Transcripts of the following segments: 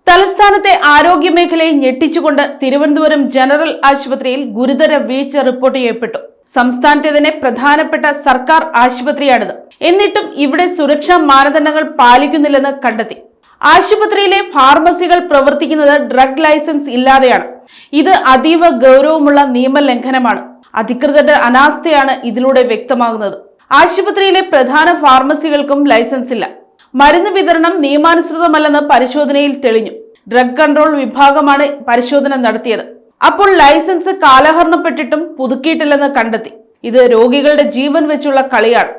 തലസ്ഥാനത്തെ ആരോഗ്യമേഖലയെ ഞെട്ടിച്ചുകൊണ്ട് തിരുവനന്തപുരം ജനറൽ ആശുപത്രിയിൽ ഗുരുതര വീഴ്ച റിപ്പോർട്ട് ചെയ്യപ്പെട്ടു. സംസ്ഥാനത്തെ തന്നെ പ്രധാനപ്പെട്ട സർക്കാർ ആശുപത്രിയാണിത്. എന്നിട്ടും ഇവിടെ സുരക്ഷാ മാനദണ്ഡങ്ങൾ പാലിക്കുന്നില്ലെന്ന് കണ്ടെത്തി. ആശുപത്രിയിലെ ഫാർമസികൾ പ്രവർത്തിക്കുന്നത് ഡ്രഗ് ലൈസൻസ് ഇല്ലാതെയാണ്. ഇത് അതീവ ഗൗരവമുള്ള നിയമലംഘനമാണ്. അധികൃതരുടെ അനാസ്ഥയാണ് ഇതിലൂടെ വ്യക്തമാകുന്നത്. ആശുപത്രിയിലെ പ്രധാന ഫാർമസികൾക്കും ലൈസൻസ് ഇല്ല. മരുന്ന് വിതരണം നിയമാനുസൃതമല്ലെന്ന് പരിശോധനയിൽ തെളിഞ്ഞു. ഡ്രഗ് കൺട്രോൾ വിഭാഗമാണ് പരിശോധന നടത്തിയത്. അപ്പോൾ ലൈസൻസ് കാലഹരണപ്പെട്ടിട്ടും പുതുക്കിയിട്ടില്ലെന്ന് കണ്ടെത്തി. ഇത് രോഗികളുടെ ജീവൻ വെച്ചുള്ള കളിയാണ്.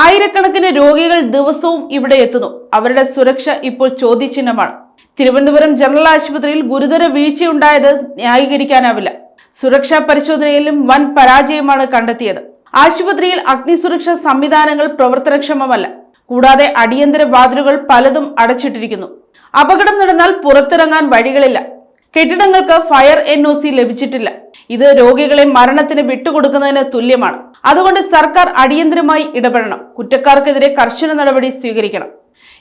ആയിരക്കണക്കിന് രോഗികൾ ദിവസവും ഇവിടെ എത്തുന്നു. അവരുടെ സുരക്ഷ ഇപ്പോൾ ചോദ്യചിഹ്നമാണ്. തിരുവനന്തപുരം ജനറൽ ആശുപത്രിയിൽ ഗുരുതര വീഴ്ചയുണ്ടായത് ന്യായീകരിക്കാനാവില്ല. സുരക്ഷാ പരിശോധനയിലും വൻ പരാജയമാണ് കണ്ടെത്തിയത്. ആശുപത്രിയിൽ അഗ്നിസുരക്ഷാ സംവിധാനങ്ങൾ പ്രവർത്തനക്ഷമമല്ല. കൂടാതെ അടിയന്തര വാതിലുകൾ പലതും അടച്ചിട്ടിരിക്കുന്നു. അപകടം നടന്നാൽ പുറത്തിറങ്ങാൻ വഴികളില്ല. കെട്ടിടങ്ങൾക്ക് ഫയർ NOC ലഭിച്ചിട്ടില്ല. ഇത് രോഗികളെ മരണത്തിന് വിട്ടുകൊടുക്കുന്നതിന് തുല്യമാണ്. അതുകൊണ്ട് സർക്കാർ അടിയന്തരമായി ഇടപെടണം. കുറ്റക്കാർക്കെതിരെ കർശന നടപടി സ്വീകരിക്കണം.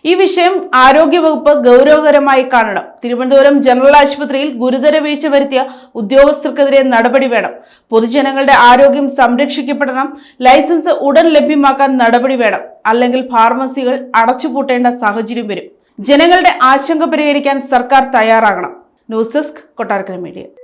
ഈ വിഷയം ആരോഗ്യവകുപ്പ് ഗൗരവകരമായി കാണണം. തിരുവനന്തപുരം ജനറൽ ആശുപത്രിയിൽ ഗുരുതര വീഴ്ച വരുത്തിയ ഉദ്യോഗസ്ഥർക്കെതിരെ നടപടി വേണം. പൊതുജനങ്ങളുടെ ആരോഗ്യം സംരക്ഷിക്കപ്പെടണം. ലൈസൻസ് ഉടൻ ലഭ്യമാക്കാൻ നടപടി വേണം. അല്ലെങ്കിൽ ഫാർമസികൾ അടച്ചുപൂട്ടേണ്ട സാഹചര്യം വരും. ജനങ്ങളുടെ ആശങ്ക പരിഹരിക്കാൻ സർക്കാർ തയ്യാറാകണം. News desk, Kottarakkara media.